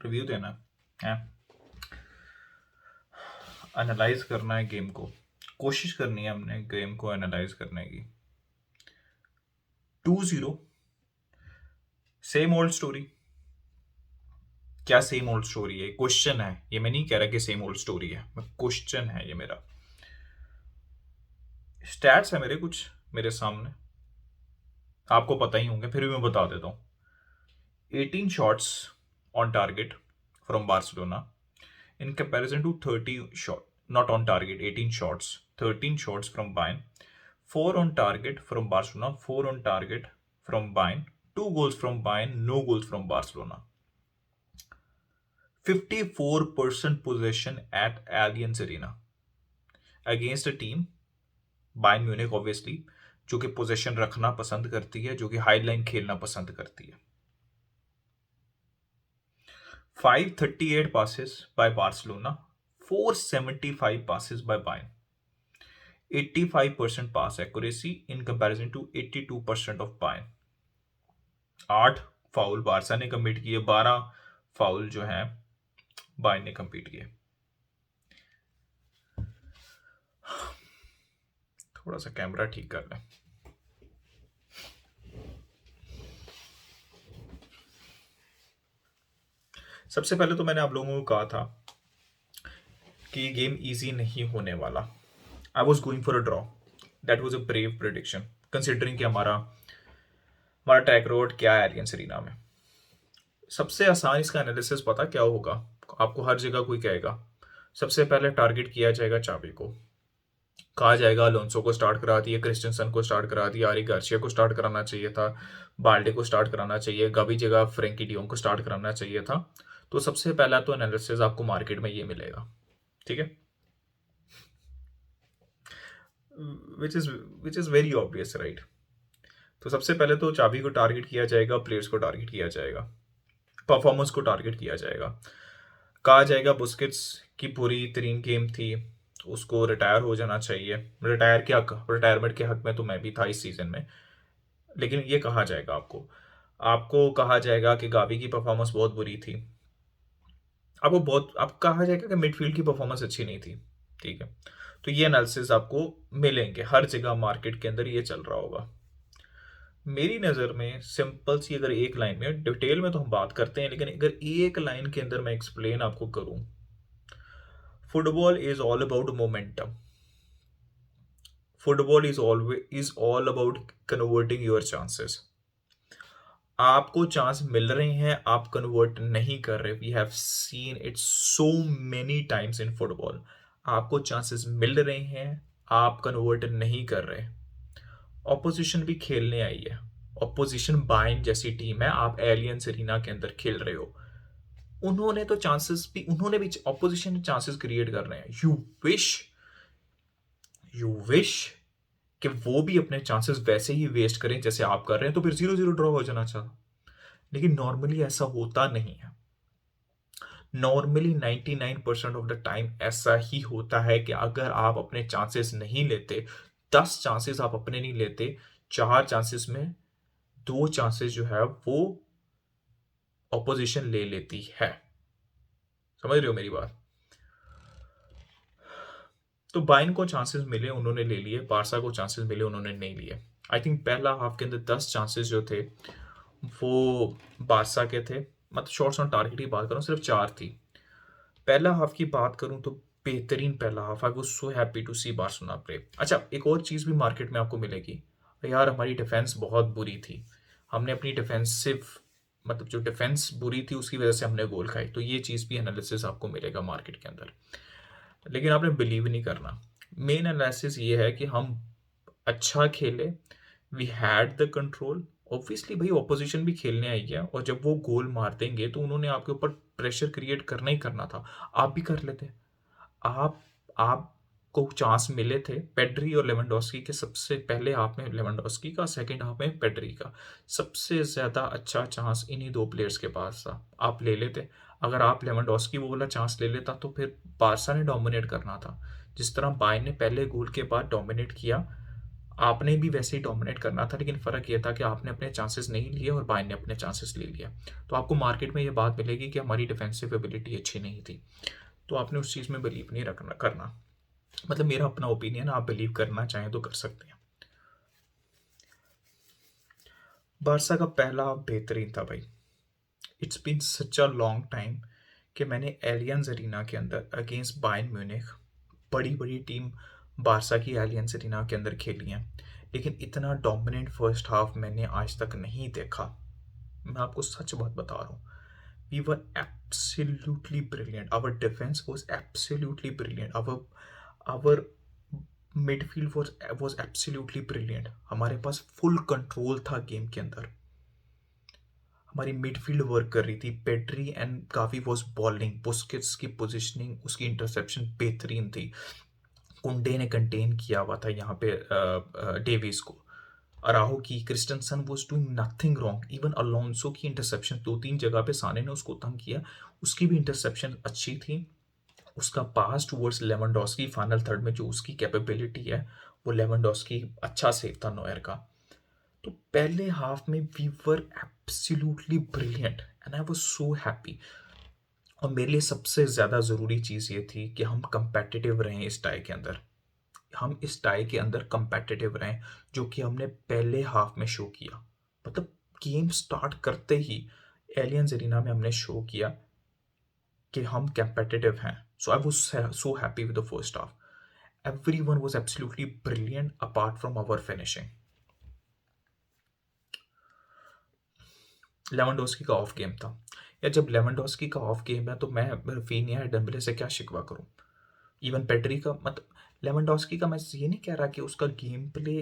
Review देना है, analyse करना है गेम को, कोशिश करनी है हमने गेम को एनालाइज करने की। 2-0 सेम ओल्ड स्टोरी। क्या सेम ओल्ड स्टोरी है? क्वेश्चन है ये, मैं नहीं कह रहा कि सेम ओल्ड स्टोरी है, क्वेश्चन है ये मेरा। स्टैट्स है मेरे सामने, आपको पता ही होंगे, फिर भी मैं बता देता हूं। 18 shots on target from Barcelona in comparison to 30 shot, not on target, 18 shots, 13 shots from Bayern, 4 on target from Barcelona, 4 on target from Bayern, 2 goals from Bayern, no goals from Barcelona. 54% possession at Allianz Arena against a team, Bayern Munich obviously, जो कि possession रखना पसंद करती है, जो कि high line खेलना पसंद करती है। 538 passes by Barcelona, 475 passes by Bayern. 85% pass accuracy in comparison to 82% of Bayern. 8 foul Barça ने कमिट किए, 12 फाउल जो है बायर्न ने कम्पीट किए। थोड़ा सा कैमरा ठीक कर लें। सबसे पहले तो मैंने आप लोगों को कहा था कि ये गेम इजी नहीं होने वाला। I was going for a draw, that was a brave prediction considering कि हमारा ट्रैक रोड क्या है एलियंस अरीना में। सबसे आसान इसका एनालिसिस पता क्या होगा आपको? हर जगह कोई कहेगा सबसे पहले टारगेट किया जाएगा चाबी को, कहा जाएगा अलोंसो को स्टार्ट करा दिया, क्रिस्टेंसन को स्टार्ट करा दिया, आरी गार्सिया को स्टार्ट कराना चाहिए था, बाल्डे को स्टार्ट कराना चाहिए, गावी जगह फ्रेंकी डियोंग को स्टार्ट कराना चाहिए था। तो सबसे पहला तो एनालिसिस आपको मार्केट में ये मिलेगा, ठीक है, which is very obvious, right. तो सबसे पहले तो चाबी को टारगेट किया जाएगा, प्लेयर्स को टारगेट किया जाएगा, परफॉर्मेंस को टारगेट किया जाएगा। कहा जाएगा बुस्केट्स की पूरी तरीन गेम थी, उसको रिटायर हो जाना चाहिए। रिटायरमेंट के हक में तो मैं भी था इस सीजन में, लेकिन ये कहा जाएगा आपको कहा जाएगा कि गावी की परफॉर्मेंस बहुत बुरी थी, आपको कहा जाएगा कि मिडफील्ड की परफॉर्मेंस अच्छी नहीं थी, ठीक है। तो ये एनालिसिस आपको मिलेंगे हर जगह, मार्केट के अंदर ये चल रहा होगा। मेरी नज़र में सिंपल सी, अगर एक लाइन में, डिटेल में तो हम बात करते हैं, लेकिन अगर एक लाइन के अंदर मैं एक्सप्लेन आपको करूं, football is all about momentum. Football is all about converting your chances. आपको चांस मिल रहे हैं, आप कन्वर्ट नहीं कर रहे। We have seen it so many times in football. आपको चांसेस मिल रहे हैं, आप कन्वर्ट नहीं कर रहे। ऑपोजिशन भी खेलने आई है, ऑपोजिशन बायर्न जैसी टीम है, आप एलियंस अरीना के अंदर खेल रहे हो। उन्होंने भी ऑपोजिशन ने चांसेस क्रिएट कर रहे हैं। यू विश कि वो भी अपने चांसेस वैसे ही वेस्ट करें जैसे आप कर रहे हैं, तो फिर 0-0 ड्रॉ हो जाना चाहिए। लेकिन नॉर्मली ऐसा होता नहीं है। नॉर्मली 99% ऑफ द टाइम ऐसा ही होता है कि अगर आप अपने चांसेस नहीं लेते, 10 चांसेस आप अपने नहीं लेते, 4 चांसेस में 2 चांसेस जो है वो ऑपोजिशन ले लेती है। समझ रहे हो मेरी बात? तो बायर्न को चांसेस मिले, उन्होंने ले लिए। बारसा को चांसेस मिले, उन्होंने नहीं लिए। आई थिंक पहला हाफ के अंदर 10 चांसेस जो थे वो बारसा के थे, मतलब शॉट्स ऑन टारगेट की बात करूं सिर्फ 4 थी। पहला हाफ की बात करूं तो बेहतरीन पहला half. I was so happy to see Barcelona play. अच्छा, एक और चीज़ भी मार्केट में आपको मिलेगी यार, हमारी डिफेंस बहुत बुरी थी, हमने अपनी डिफेंसिव मतलब जो डिफेंस बुरी थी उसकी वजह से हमने गोल खाई। तो ये चीज़ भी एनालिसिस आपको मिलेगा मार्केट के अंदर, लेकिन आपने बिलीव नहीं करना। मेन एनालिसिस ये है कि हम अच्छा खेले, we had the control. Obviously भाई ऑपोजिशन भी खेलने आई है, और जब वो गोल मार देंगे तो उन्होंने आपके ऊपर प्रेशर क्रिएट करना ही करना था। आप भी कर लेते। आप आपको चांस मिले थे पेड्री और लेवेंडोस्की के। सबसे पहले हाफ में लेवेंडोस्की का, सेकंड हाफ में पेड्री का। सबसे ज़्यादा अच्छा चांस इन्हीं 2 प्लेयर्स के पास था, आप ले लेते। अगर आप लेवेंडोस्की वो वाला चांस ले लेता तो फिर बारसा ने डोमिनेट करना था, जिस तरह बायर्न ने पहले गोल के बाद डोमिनेट किया। आपने भी वैसे ही डोमिनेट करना था, लेकिन फ़र्क ये था कि आपने अपने चांसेस नहीं लिए और बायन ने अपने चांसेस ले लिया। तो आपको मार्केट में ये बात मिलेगी कि हमारी डिफेंसिव एबिलिटी अच्छी नहीं थी, तो आपने उस चीज़ में बिलीव नहीं रखना करना। मतलब मेरा अपना ओपिनियन, आप बिलीव करना चाहें तो कर सकते हैं। बारसा का पहला हाफ बेहतरीन था भाई। It's been such a long time कि मैंने एलियंस अरीना के अंदर अगेंस्ट बायर्न म्यूनिख, बड़ी बड़ी टीम बारसा की एलियंस अरीना के अंदर खेली हैं, लेकिन इतना डोमिनेंट फर्स्ट हाफ मैंने आज तक नहीं देखा। मैं आपको सच बात बता रहा हूँ। We were absolutely brilliant, our defence was absolutely brilliant, our midfield was absolutely brilliant. हमारे पास फुल कंट्रोल था गेम के अंदर, हमारी मिडफील्ड वर्क कर रही थी। Pedri and Gavi was balling, Busquets की पोजिशनिंग, उसकी इंटरसेप्शन बेहतरीन थी। कुंडे ने कंटेन किया हुआ था यहाँ पे डेविस को। अराहो की, Christensen was doing nothing wrong. Even Alonso की इंटरसेप्शन 2-3 जगह पे साने ने उसको तंग किया, उसकी भी इंटरसेप्शन अच्छी थी। उसका पास टूवर्ड्स लेवेंडोस्की फाइनल थर्ड में जो उसकी कैपेबिलिटी है, वो लेवेंडोस्की अच्छा सेव था नोयर का। तो पहले हाफ में we were absolutely brilliant and I was so happy. और मेरे लिए सबसे ज़्यादा ज़रूरी चीज़ ये थी कि हम कंपेटिटिव रहें इस टाई के अंदर। हम इस टाई के अंदर कंपेटिटिव रहें, जो कि हमने पहले हाफ में शो किया। मतलब गेम स्टार्ट करते ही एलियंस एरिना में हमने शो किया कि हम कंपेटिटिव हैं। So I was so happy with the first half. Everyone was absolutely brilliant apart from our finishing. Lewandowski का ऑफ गेम था, या जब लेवेंडोस्की का ऑफ गेम है तो मैं रफीनिया या डेम्बले से क्या शिकवा करूं। इवन पेड्री का, मतलब लेवेंडोस्की का, मैं ये नहीं कह रहा कि उसका game play,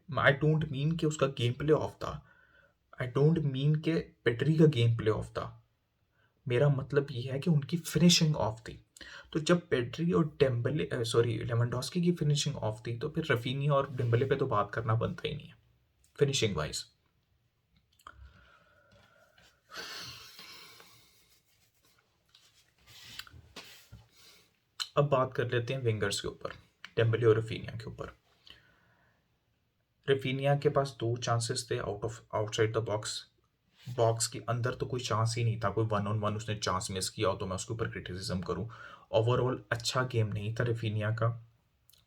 I don't mean कि उसका गेम प्ले ऑफ था, आई डोंट मीन कि पेड्री का गेम प्ले ऑफ था। मेरा मतलब ये है कि उनकी फिनिशिंग ऑफ थी। तो जब पेड्री और डेम्बले, सॉरी, लेवेंडोस्की की फिनिशिंग ऑफ थी, तो फिर रफीनिया और डेम्बले पे तो बात करना बनता ही नहीं है फिनिशिंग वाइज। अब बात कर लेते हैं विंगर्स के ऊपर, डेम्बले और रफीनिया के ऊपर। रफीनिया के पास 2 चांसेस थे आउटसाइड द बॉक्स। बॉक्स के अंदर तो कोई चांस ही नहीं था, कोई 1-on-1 उसने चांस मिस किया हो तो मैं उसके ऊपर क्रिटिसिज्म करूं। ओवरऑल अच्छा गेम नहीं था रफीनिया का।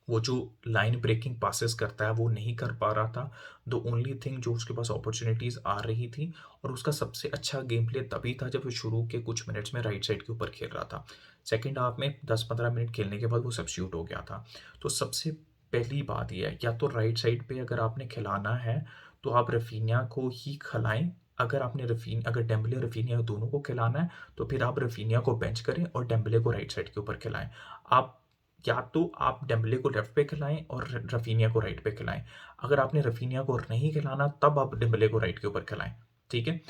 वो जो लाइन ब्रेकिंग पासेस करता है वो नहीं कर पा रहा था। द ओनली थिंग जो उसके पास अपॉर्चुनिटीज आ रही थी, और उसका सबसे अच्छा गेम प्ले तभी था जब वो शुरू के कुछ मिनट्स में राइट साइड के ऊपर खेल रहा था। सेकेंड हाफ में 10-15 मिनट खेलने के बाद वो सब्स्टिट्यूट हो गया था। तो सबसे पहली बात यह है, या तो राइट साइड पे अगर आपने खिलाना है तो आप रफीनिया को ही खिलाएं। अगर डेम्बले और रफीनिया दोनों को खिलाना है तो फिर आप रफीनिया को बेंच करें और डेम्बले को राइट साइड के ऊपर खिलाएं। आप या तो आप डेम्बले को लेफ्ट पे खिलाएं और रफीनिया को राइट पे खिलाएं। अगर आपने रफीनिया को नहीं खिलाना तब आप डेम्बले को राइट के ऊपर खिलाएं। ठीक है,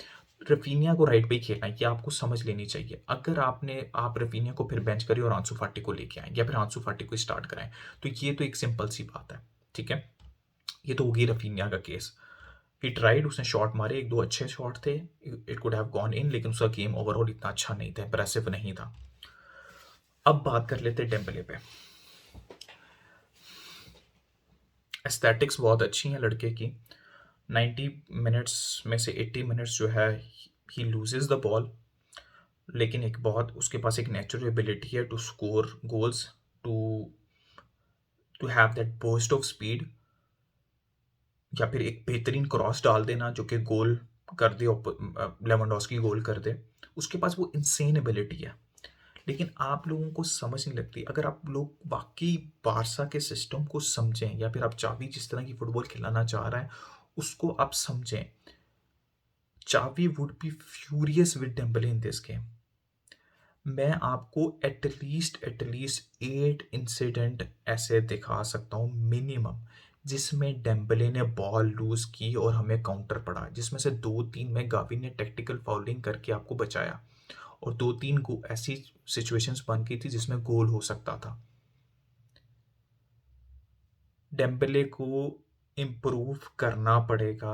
रफीनिया को राइट पे ही खेलना है, ये आपको समझ लेनी चाहिए। अगर आप रफीनिया को फिर बेंच करें और आंसू फाटी को लेके आए, या फिर आंसू फाटी को स्टार्ट कराएं, तो ये तो एक सिंपल सी बात है। ठीक है, ये तो होगी रफीनिया का केस। ही ट्राइड, उसने शॉट मारे, 1-2 अच्छे शॉट थे, it could have gone in, लेकिन उसका गेम ओवरऑल इतना अच्छा नहीं था, इंप्रेसिव नहीं था। अब बात कर लेते हैं डेम्बले पे। एस्थेटिक्स बहुत अच्छी हैं लड़के की। 90 मिनट्स में से 80 मिनट्स जो है ही लूजेस द बॉल, लेकिन एक बहुत उसके पास एक नेचुरल एबिलिटी है to score goals, to to have that burst of speed, या फिर एक बेहतरीन क्रॉस डाल देना जो कि गोल कर दे, लेवेंडोस्की गोल कर दे। उसके पास वो इंसेन एबिलिटी है, लेकिन आप लोगों को समझ नहीं लगती। अगर आप लोग वाकई बारसा के सिस्टम को समझें, या फिर आप चावी जिस तरह की फुटबॉल खिलाना चाह रहा है उसको आप समझें, चावी would be furious with Dembele in this game. मैं आपको एटलीस्ट 8 इंसिडेंट ऐसे दिखा सकता हूँ मिनिमम, जिसमें डेम्बले ने बॉल लूज की और हमें काउंटर पड़ा, जिसमें से 2-3 में गावी ने टेक्टिकल फाउलिंग करके आपको बचाया, और 2-3 ऐसी सिचुएशंस बन गई थी जिसमें गोल हो सकता था। डेम्बले को इम्प्रूव करना पड़ेगा।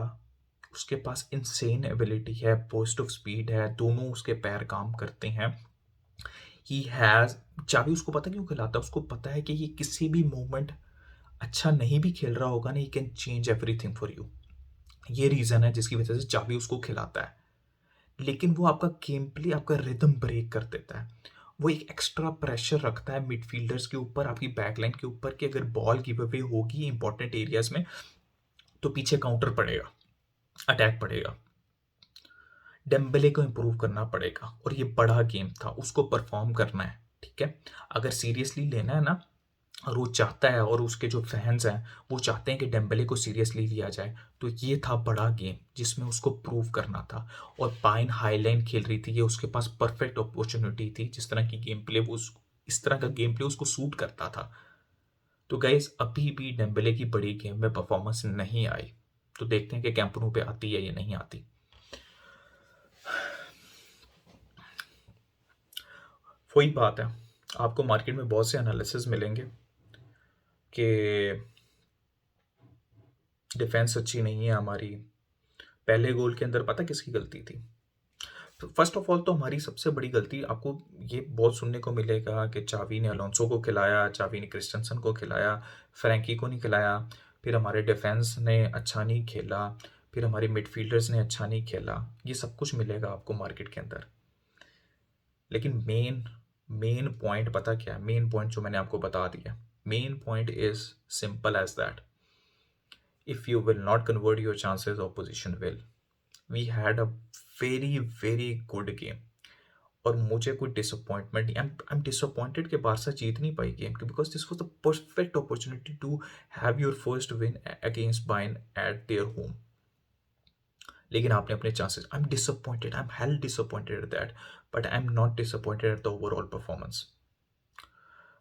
उसके पास इंसेन एबिलिटी है, पोस्ट ऑफ स्पीड है, दोनों उसके पैर काम करते हैं। ही हैज़ चाबी, उसको पता क्यों खिलाता है, उसको पता है कि ये किसी भी मोमेंट अच्छा नहीं भी खेल रहा होगा ना, he can change everything for you. ये रीज़न है जिसकी वजह से चावी उसको खिलाता है। लेकिन वो आपका गेम प्ले, आपका रिदम ब्रेक कर देता है। वो एक एक्स्ट्रा प्रेशर रखता है मिडफील्डर्स के ऊपर, आपकी बैकलाइन के ऊपर, कि अगर बॉल गिव अवे होगी इंपॉर्टेंट एरियाज में तो पीछे काउंटर पड़ेगा, अटैक पड़ेगा। डेम्बले को इम्प्रूव करना पड़ेगा, और ये बड़ा गेम था, उसको परफॉर्म करना है, ठीक है। अगर सीरियसली लेना है ना, और वो चाहता है, और उसके जो फैंस हैं वो चाहते हैं कि डेम्बले को सीरियसली लिया जाए, तो ये था बड़ा गेम जिसमें उसको प्रूव करना था। और बाइन हाईलाइन खेल रही थी, ये उसके पास परफेक्ट अपॉर्चुनिटी थी। जिस तरह की गेम प्ले वो इस तरह का गेम प्ले उसको सूट करता था। तो गाइस अभी भी डेम्बले की बड़ी गेम में परफॉर्मेंस नहीं आई, तो देखते हैं कि कैंप नु पे आती है या नहीं आती। वही बात है, आपको मार्केट में बहुत से एनालिसिस मिलेंगे कि डिफेंस अच्छी नहीं है हमारी। पहले गोल के अंदर पता किसकी गलती थी? तो फर्स्ट ऑफ ऑल तो हमारी सबसे बड़ी गलती, आपको ये बहुत सुनने को मिलेगा कि चावी ने अलोंसो को खिलाया, चावी ने क्रिस्टनसन को खिलाया, फ्रैंकी को नहीं खिलाया, फिर हमारे डिफेंस ने अच्छा नहीं खेला, फिर हमारे मिडफील्डर्स ने अच्छा नहीं खेला। ये सब कुछ मिलेगा आपको मार्केट के अंदर। लेकिन मेन मेन पॉइंट पता क्या है? मेन पॉइंट जो मैंने आपको बता दिया, main point is simple as that, if you will not convert your chances, opposition will. We had a very very good game, और मुझे कोई डिसअपॉइंटमेंट नहीं। आई एम डिसअपॉइंटेड कि बारसा जीत नहीं पाई game, because this was the perfect opportunity to have your first win against Bayern at their home. लेकिन आपने अपने chances, I am disappointed, I am hell disappointed at that, but I am not disappointed at the overall performance.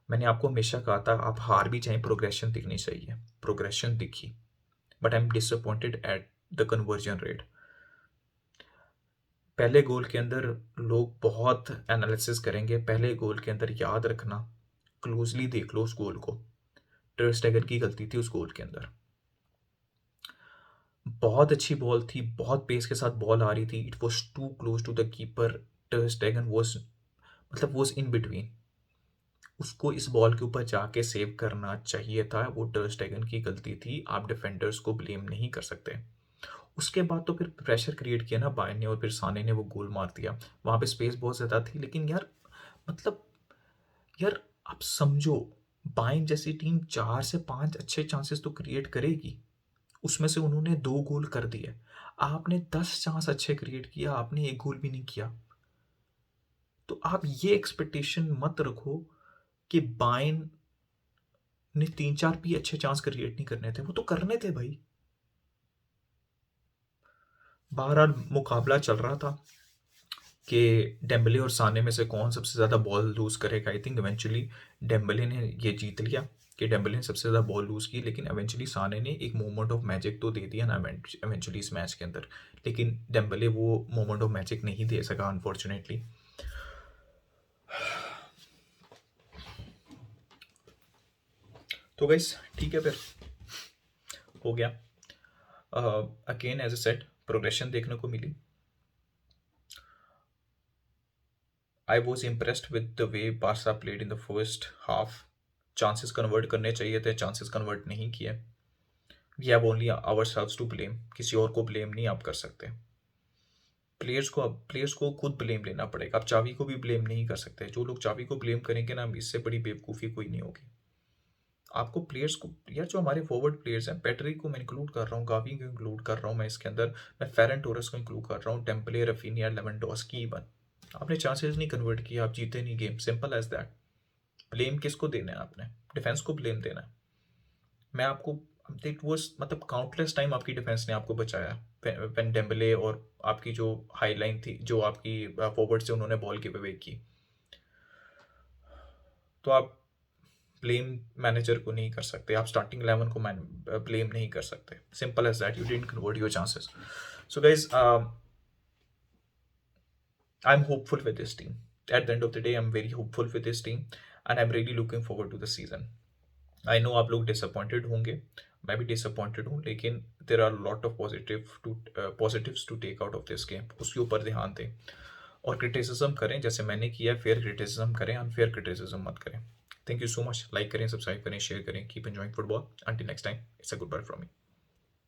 मैंने आपको हमेशा कहा था आप हार भी चाहें, प्रोग्रेशन दिखनी चाहिए, प्रोग्रेशन दिखी, but I am disappointed at the conversion rate. पहले गोल के अंदर लोग बहुत एनालिसिस करेंगे, पहले गोल के अंदर याद रखना, क्लोजली देख लो उस गोल को, टर स्टेगन की गलती थी उस गोल के अंदर। बहुत अच्छी बॉल थी, बहुत पेस के साथ बॉल आ रही थी, it was too close to the keeper, ter Stegen was मतलब वॉज इन बिटवीन, उसको इस बॉल के ऊपर जाके सेव करना चाहिए था। वो टर स्टेगन की गलती थी, आप डिफेंडर्स को ब्लेम नहीं कर सकते। उसके बाद तो फिर प्रेशर क्रिएट किया ना बायर्न ने, और फिर साने ने वो गोल मार दिया। वहाँ पे स्पेस बहुत ज़्यादा थी, लेकिन यार मतलब यार आप समझो, बायर्न जैसी टीम 4 से 5 अच्छे चांसेस तो क्रिएट करेगी, उसमें से उन्होंने 2 गोल कर दिए। आपने 10 चांस अच्छे क्रिएट किया, आपने 1 गोल भी नहीं किया। तो आप ये एक्सपेक्टेशन मत रखो कि बायर्न ने 3-4 भी अच्छे चांस क्रिएट नहीं करने थे, वो तो करने थे भाई। बहरहाल मुकाबला चल रहा था कि डेम्बले और साने में से कौन सबसे ज़्यादा बॉल लूज़ करेगा। आई थिंक इवेंचुअली डेम्बले ने ये जीत लिया कि डेम्बले ने सबसे ज़्यादा बॉल लूज़ की, लेकिन इवेंचुअली साने ने एक मोमेंट ऑफ मैजिक तो दे दिया ना इवेंचुअली इस मैच के अंदर, लेकिन डेम्बले वो मोमेंट ऑफ मैजिक नहीं दे सका अनफॉर्चुनेटली। तो गाइस ठीक है, फिर हो गया। Again as a set progression देखने को मिली। I was impressed with the way Barca played in the first half. Chances convert करने चाहिए थे, चांसेस कन्वर्ट नहीं किए। We have only ourselves to blame, किसी और को ब्लेम नहीं आप कर सकते। प्लेयर्स को खुद ब्लेम लेना पड़ेगा, आप चावी को भी ब्लेम नहीं कर सकते। जो लोग चावी को ब्लेम करेंगे ना, इससे बड़ी बेवकूफ़ी कोई नहीं होगी। आपको प्लेयर्स को, यार जो हमारे फॉरवर्ड प्लेयर्स हैं, पेड्री को मैं इंक्लूड कर रहा हूँ, गावी को इंक्लूड कर रहा हूँ मैं इसके अंदर, मैं फेरन टोरेस को इंक्लूड कर रहा हूँ, टेम्पले, रफीनिया, लेवेंडोस्की इवन। आपने चांसेस नहीं कन्वर्ट किए, आप जीते नहीं game, simple as that. Blame किसको देना है? आपने डिफेंस को ब्लेम देना है। मैं आपको, इट वाज मतलब काउंटलेस टाइम आपकी डिफेंस ने आपको बचाया, व्हेन डेम्बले और आपकी जो हाई लाइन थी, जो आपकी फॉरवर्ड से उन्होंने बॉल गिव अवे की। तो आप ब्लेम मैनेजर को नहीं कर सकते, आप स्टार्टिंग 11 को ब्लेम नहीं कर सकते, simple as that. You didn't convert your chances. So guys I am hopeful with this team. At the end of the day I am very hopeful with this team, and I am really looking forward to the season. I know आप लोग disappointed होंगे, मैं भी disappointed हूँ, लेकिन there are lot of positives to take out of this game. उसके ऊपर ध्यान दें, और क्रिटिसिज्म करें जैसे मैंने किया, फेयर क्रिटिसिज्म करें, अनफेयर क्रिटिसिज्म मत करें। Thank you so much. Like करें, सब्सक्राइब करें, शेयर करें। Keep enjoying football. Until next time, it's a goodbye from me.